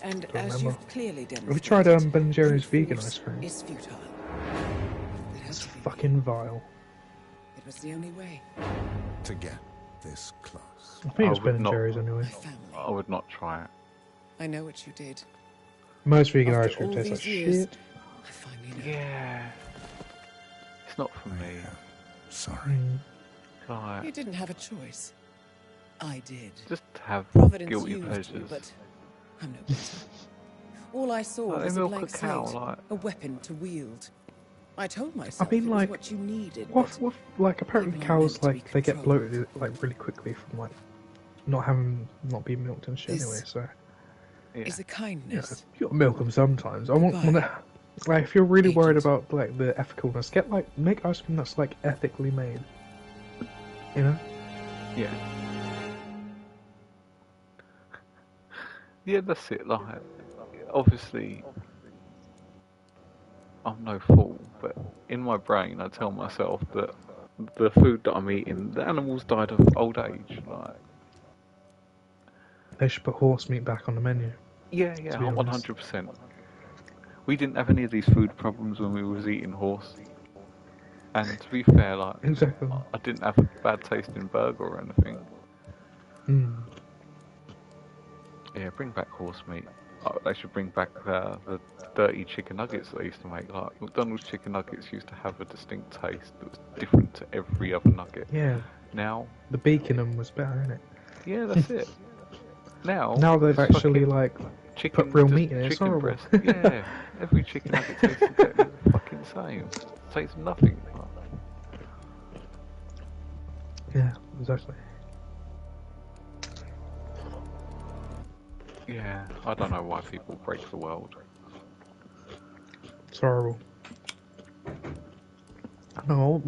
And Don't as remember. you've clearly demonstrated, Have you tried Ben & Jerry's brute vegan force ice cream? is futile. It has It's to be. fucking vile. It was the only way. To get this close. I think it's I would Ben & not- Jerry's anyway. My family. I would not try it. I know what you did. Most vegan After ice cream all tastes like these years, shit. I finally know. Yeah. It's not for me. Sorry. Mm. You Like, didn't have a choice. I did. just have Providence guilty used pleasures. you, but I'm no better. All I saw Like, they was a milk blank a cow, slate, like- a weapon to wield. I told myself mean, it like, was what you needed. What, but like, apparently people are meant cows, to be like, they get controlled. bloated, like, really quickly from, like, not being milked and shit This- anyway, so. Yeah. is a Yeah, kindness. you gotta milk them sometimes. I want, Goodbye. like, if you're really worried Agent. about, like, the ethicalness, make ice cream that's, like, ethically made. You know? Yeah. Yeah, that's it. Like, obviously, I'm no fool, but in my brain, I tell myself that the food that I'm eating, the animals died of old age. Like, They should put horse meat back on the menu. yeah, To be honest. 100%. We didn't have any of these food problems when we was eating horse. And to be fair, like, Exactly. I didn't have a bad tasting burger or anything. Mm. Yeah, bring back horse meat. They should bring back the dirty chicken nuggets that they used to make. Like, McDonald's chicken nuggets used to have a distinct taste that was different to every other nugget. Yeah, Now, the bacon in 'em was better, innit? yeah, that's it. Now Now they've it's actually, fucking like, chicken, put real just meat in it. It's chicken horrible. breast. Yeah, every chicken nugget tastes exactly the fucking same. Tastes nothing. Yeah, exactly. Yeah, I don't know why people break the world. It's horrible. No,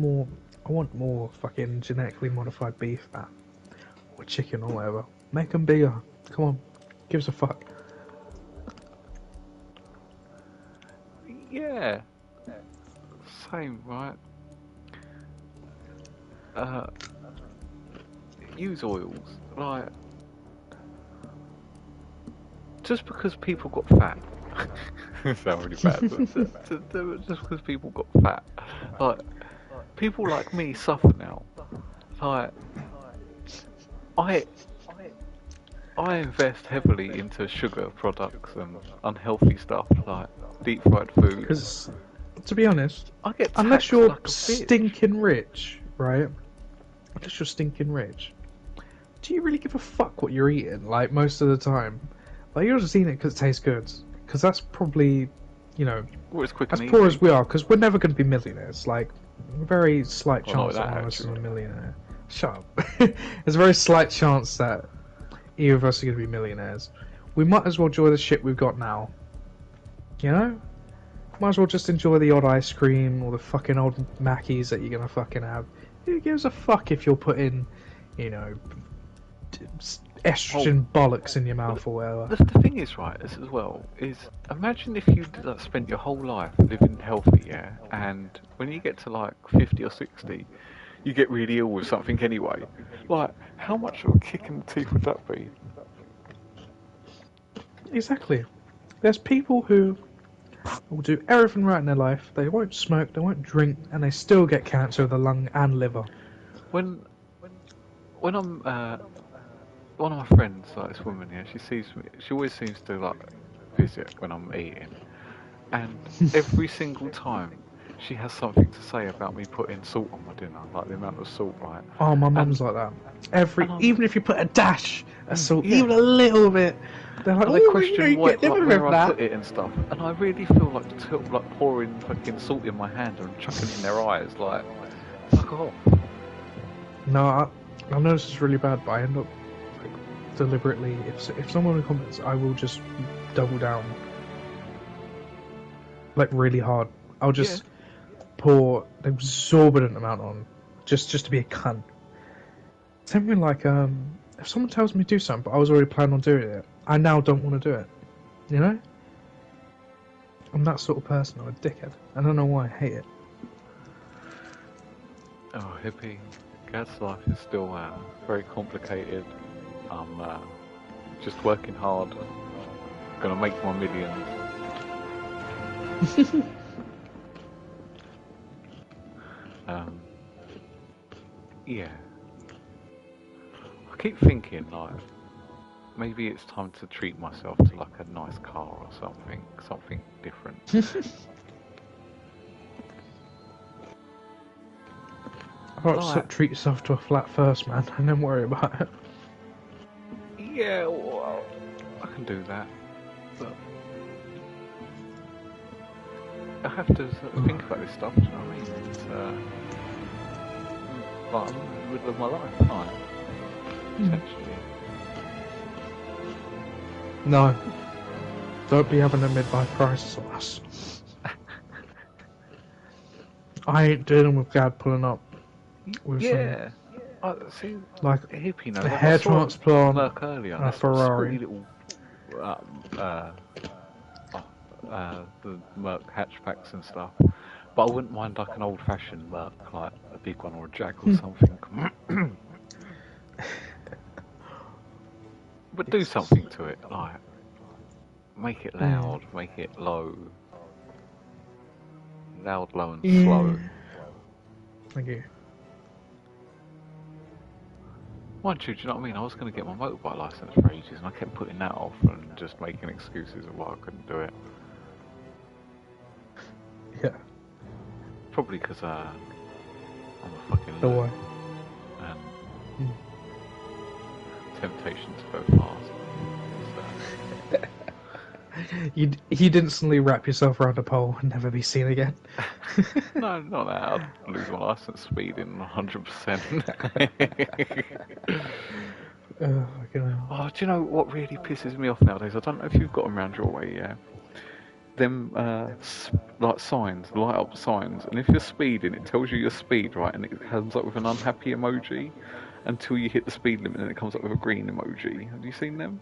I want more fucking genetically modified beef, or chicken or whatever. Make them bigger. Come on, give us a fuck. Yeah, same, right? Use oils, like, just because people got fat. It sounds really bad, but just because people got fat, like, people like me suffer now. Like, I invest heavily into sugar products and unhealthy stuff like deep fried food. Because, to be honest, I get unless taxed you're like a bitch. stinking rich, right? Unless you're stinking rich, do you really give a fuck what you're eating? Like, most of the time, like, you're just eating it because it tastes good. Because that's probably, you know, Well, it's quick as and poor easy. as we are, because we're never going to be millionaires. Like, a very slight Well, not chance that that, one of us is a actually. millionaire. Shut up. There's a very slight chance that either of us are going to be millionaires. We might as well enjoy the shit we've got now. You know? Might as well just enjoy the odd ice cream or the fucking old Mackies that you're going to fucking have. Who gives a fuck if you're putting, you know, estrogen bollocks in your mouth or whatever? The thing is, right, as well, is imagine if you spent your whole life living healthy, yeah, and when you get to like 50 or 60, you get really ill with something anyway. Like, how much of a kick in the teeth would that be? Exactly. There's people who will do everything right in their life. They won't smoke, they won't drink, and they still get cancer of the lung and liver. When I'm one of my friends, like this woman here, she sees me. She always seems to like visit when I'm eating, and every single time she has something to say about me putting salt on my dinner, like the amount of salt, right? Oh, my mum's like that. Even if you put a dash of salt, yeah. even a little bit, they're like, And they "Oh, question you where get with I that." put it and stuff, and I really feel like pouring fucking salt in my hand and chucking it in their eyes, like fuck off. No, I know this is really bad, but I end up like, deliberately. If someone comments, I will just double down, like really hard. I'll just pour an exorbitant amount on, just to be a cunt. Something like if someone tells me to do something, but I was already planning on doing it, I now don't want to do it. You know? I'm that sort of person. I'm a dickhead. I don't know why I hate it. Oh, hippie. Gad's life is still very complicated. I'm just working hard. Gonna make my millions. Yeah. I keep thinking, like, maybe it's time to treat myself to, like, a nice car or something different. Alright, treat yourself to a flat first, man, and then worry about it. Yeah, well, I can do that, but I have to sort of think about this stuff, do you know what I mean? It's, like, I'm in the middle of my life, aren't I? Essentially. No. Don't be having a midlife crisis on us. I ain't dealing with Gad pulling up with See, like a hippie, a hair transplant, Merc earlier, and a Ferrari. little, the Merc hatchbacks and stuff. But I wouldn't mind like an old-fashioned Merc, like a big one or a Jag or something. But do something to it, like make it loud, make it low. Loud, low and slow. Thank you. Mind you, do you know what I mean? I was going to get my motorbike license for ages and I kept putting that off and just making excuses of why I couldn't do it. Yeah. Probably because I'm a fucking The loser. why? And temptation to go fast. So. You'd instantly wrap yourself around a pole and never be seen again. No, not that. I'd lose my license speeding 100%. Oh, do you know what really pisses me off nowadays? I don't know if you've got them around your way, yeah? Them, like signs, light up signs, and if you're speeding, it tells you your speed, right? And it comes up with an unhappy emoji until you hit the speed limit, and it comes up with a green emoji. Have you seen them?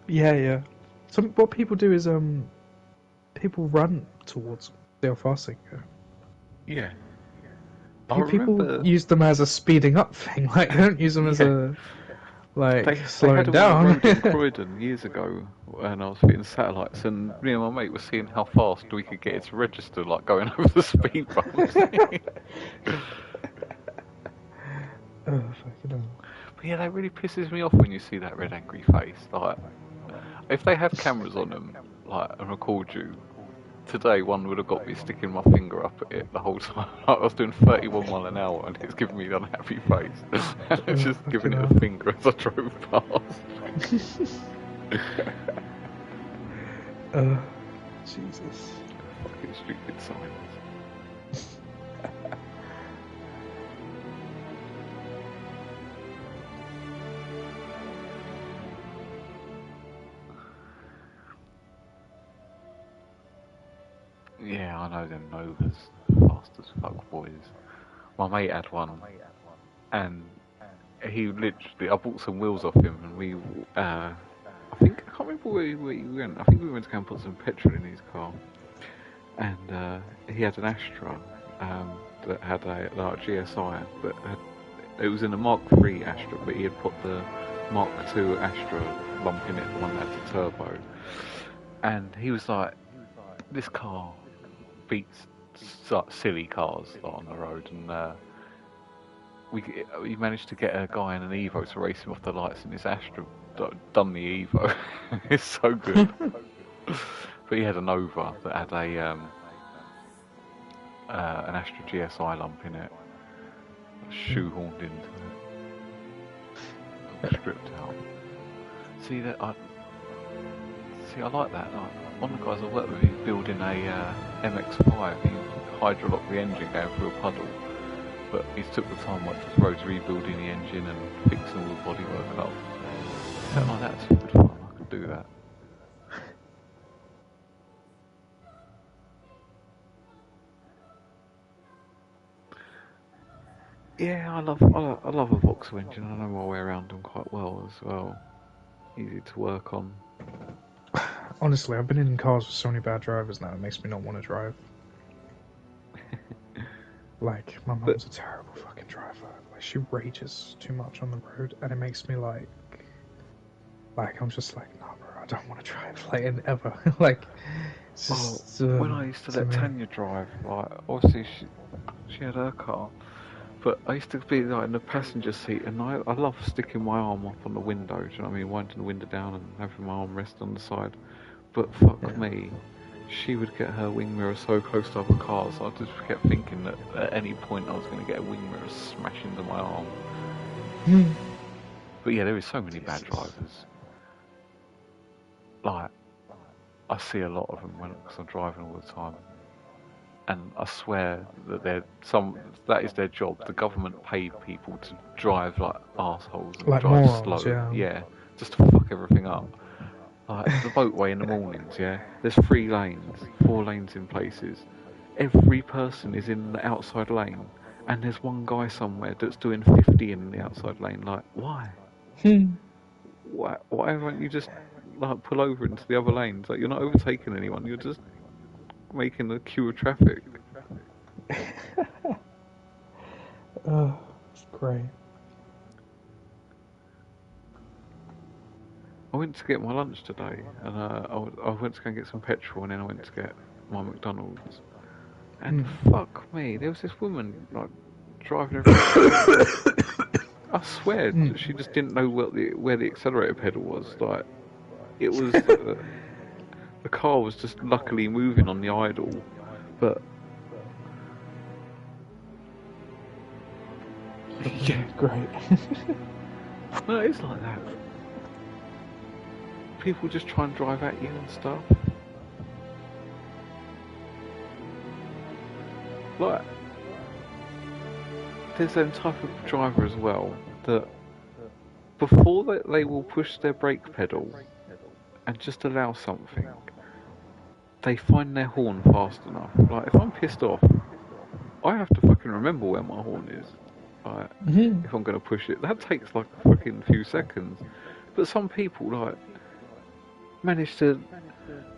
Yeah. What people do is people run towards how fast they go. Yeah. People use them as a speeding up thing. Like they don't use them as a slowing down. They had a road in Croydon years ago, and I was fitting satellites, and me and my mate were seeing how fast we could get it to register, like going over the speed bumps. Oh, fucking hell. But yeah, that really pisses me off when you see that red angry face. Like, if they had cameras on them, like, and record you, today one would have got me sticking my finger up at it the whole time. I was doing 31 miles an hour and it's giving me an unhappy face. And it's just giving it a finger as I drove past. Jesus. Fucking stupid signs. Yeah, I know them Novas, fast as fuck boys. My mate had one, and he literally, I bought some wheels off him, and we, I can't remember where we went. I think we went to go and put some petrol in his car, and he had an Astra that had a GSI, but it was in a Mark III Astra, but he had put the Mark II Astra lump in it, the one that had the turbo. and he was like, "This car beats silly cars on the road," and we managed to get a guy in an Evo to race him off the lights, and his Astra done the Evo. It's so good. But he had a Nova that had an Astra GSI lump in it, shoehorned into it, stripped out. I like that. Like, one of the guys I worked with, he's building a MX-5. He hydrolocked the engine going through a puddle, but he took the time up the roads rebuilding the engine and fixing all the bodywork up. Something like that's good fun. I could do that. Yeah, I love a Vauxhall engine. I know my way around them quite well as well. Easy to work on. Honestly, I've been in cars with so many bad drivers now, it makes me not want to drive. Like, my mum's a terrible fucking driver. Like, she rages too much on the road, and it makes me like, I'm just like, no, bro, I don't want to drive, like, ever. Like, it's just, when I used to let Tanya drive, like, obviously she had her car, but I used to be like in the passenger seat, and I love sticking my arm up on the window, do you know what I mean, winding the window down and having my arm rest on the side. But fuck me, she would get her wing mirror so close to other cars, I just kept thinking that at any point I was going to get a wing mirror smash into my arm. But yeah, there is so many bad drivers. Like, I see a lot of them because I'm driving all the time. And I swear that that is their job. The government pay people to drive like arseholes and like drive morons, slow. yeah. Just to fuck everything up. Like the boatway in the mornings, there's 3 lanes, 4 lanes in places. Every person is in the outside lane, and there's one guy somewhere that's doing 50 in the outside lane. Like, why? Why won't you just like pull over into the other lanes? Like, you're not overtaking anyone. You're just making a queue of traffic. Oh, it's great. I went to get my lunch today, and I went to go and get some petrol, and then I went to get my McDonald's. And fuck me, there was this woman like driving everywhere. I swear, she just didn't know where the accelerator pedal was. Like, it was the car was just luckily moving on the idle, but yeah, great. no, it's like that. People just try and drive at you and stuff. Like, there's that type of driver as well that before they will push their brake pedal and just allow something, they find their horn fast enough. Like, if I'm pissed off, I have to fucking remember where my horn is. Like, if I'm going to push it, that takes like a fucking few seconds. But some people like manage to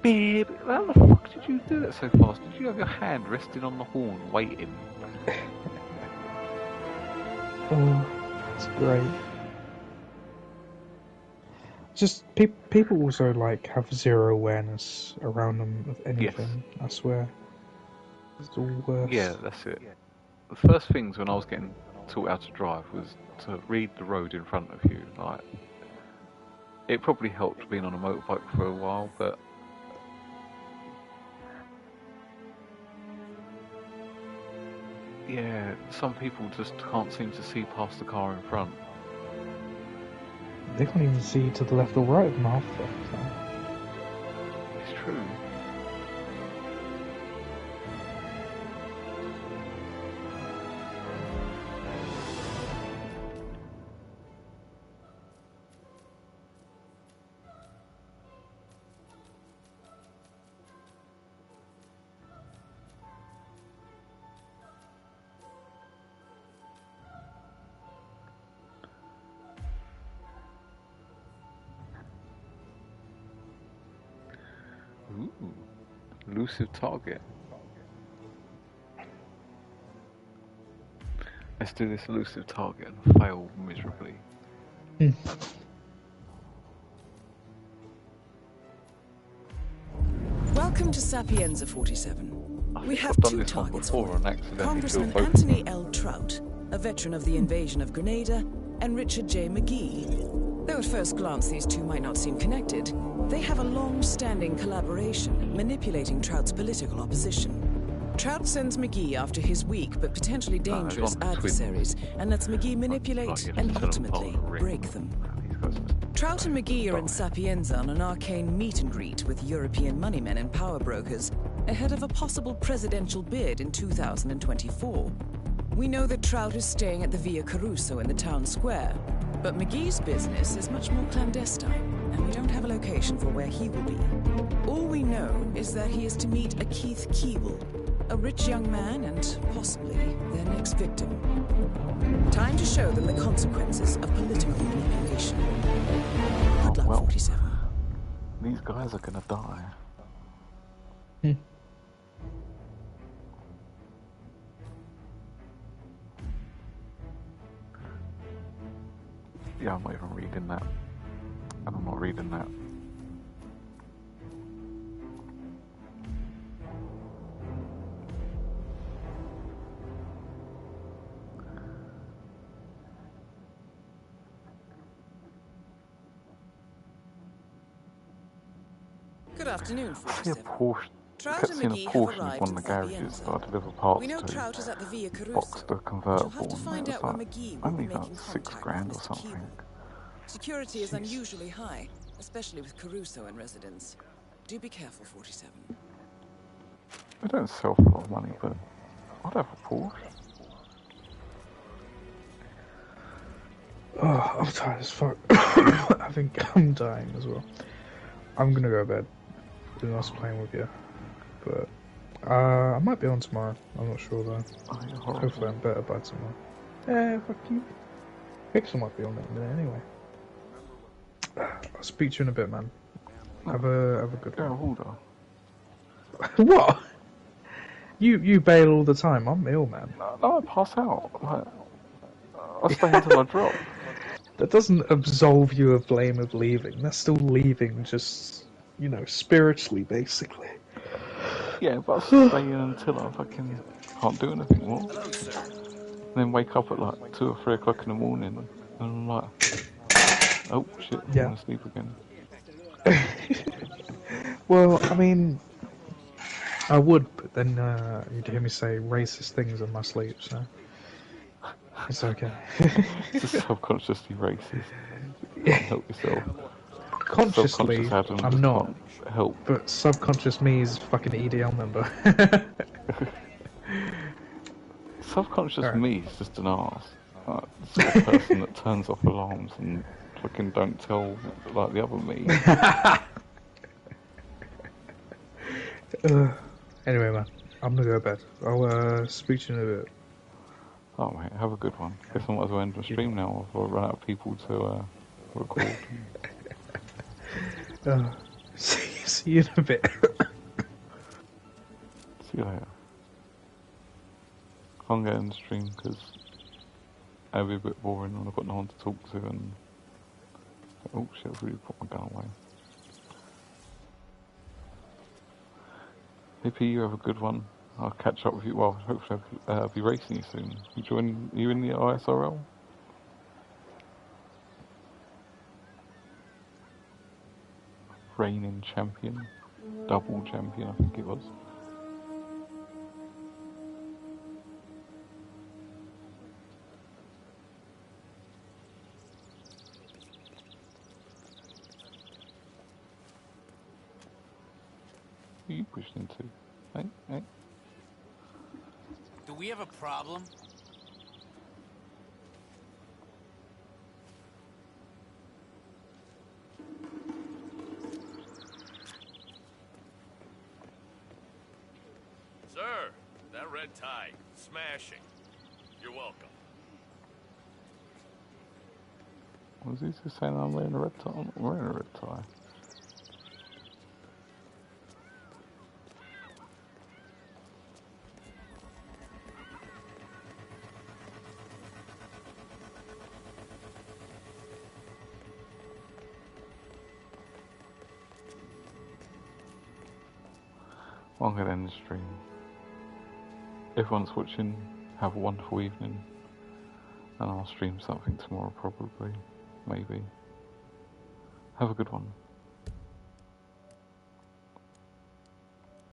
beep. How the fuck did you do that so fast? Did you have your hand resting on the horn, waiting? Oh, that's great. Just people also like have zero awareness around them of anything. Yes. I swear, it's all worse. Yeah, that's it. The first things when I was getting taught how to drive was to read the road in front of you. Like, it probably helped being on a motorbike for a while, but yeah, some people just can't seem to see past the car in front. They can't even see to the left or right of them half the time. It's true. Ooh, elusive target. Let's do this elusive target and fail miserably. Welcome to Sapienza 47. We have I've done two this one targets before for and you. accidentally Congressman killed both of Anthony them. L. Trout, a veteran of the invasion of Grenada, and Richard J. McGee. Though at first glance these two might not seem connected, they have a long-standing collaboration manipulating Trout's political opposition. Trout sends McGee after his weak but potentially dangerous on adversaries and lets McGee manipulate Like, you and have to tell them ultimately apart, really. break them. These guys are- Trout and McGee are in Sapienza on an arcane meet and greet with European moneymen and power brokers ahead of a possible presidential bid in 2024. We know that Trout is staying at the Via Caruso in the town square, but McGee's business is much more clandestine, and we don't have a location for where he will be. All we know is that he is to meet a Keith Keeble, a rich young man and possibly their next victim. Time to show them the consequences of political manipulation. Good luck, well. 47. These guys are gonna die. Yeah, I'm not even reading that. And I'm not reading that. Good afternoon, See a 47. Porsche. Trout Kept and seeing a McGee have Porsche in arrived one in of the garages Sapienza. that I deliver parts We know to. Trout is at the Via Caruso, Boxed a but convertible, you'll have to and find it was out where like McGee will be only making like contact £6 with grand or Mr. something. Keeble. Security is Jeez. unusually high, especially with Caruso in residence. Do be careful, 47. They don't sell for a lot of money, but I'd have a Porsche. Oh, I'm tired as fuck. I think I'm dying as well. I'm gonna go to bed. It was nice playing with you, but I might be on tomorrow. I'm not sure though. Oh, you're horrible. Hopefully I'm better by tomorrow. Eh, fuck you. Pixel might be on that minute anyway. I'll speak to you in a bit, man. Have a good Yeah, one. hold on. What? You bail all the time. I'm ill, man. No, I pass out. Like, I stay until I drop. That doesn't absolve you of blame of leaving. That's still leaving, just, you know, spiritually, basically. Yeah, but I stay in until I fucking can't do anything more. And then wake up at like 2 or 3 o'clock in the morning, and I'm like, oh shit, I'm Yeah. gonna sleep again. Well, I mean, I would, but then you'd hear me say racist things in my sleep, so it's okay. Just subconsciously racist. You can't help yourself. Consciously, Subconscious Adam I'm just not, can't help. but subconscious me is fucking EDL member. Subconscious Alright. me is just an arse. Like, the sort of person that turns off alarms and fucking don't tell like the other me. Anyway, man, I'm gonna go to bed. I'll speak to you in a bit. Oh mate, have a good one. Guess I might as well end the stream now before I run out of people to record. See you in a bit. See you later. Can't get in the stream because it'll be a bit boring and I've got no one to talk to and... Oh shit, I've really put my gun away. Hippie, you have a good one. I'll catch up with you. Well, hopefully I'll be racing you soon. You in the ISRL? Reigning champion. Double champion, I think it was. Who are you pushing into? Hey, hey. Do we have a problem? Sir, that red tie, smashing. You're welcome. Was he just saying I'm wearing a red tie? I'm not wearing a red tie. Well, I'm going to end the stream. Everyone's watching, have a wonderful evening. And I'll stream something tomorrow, probably. Maybe. Have a good one.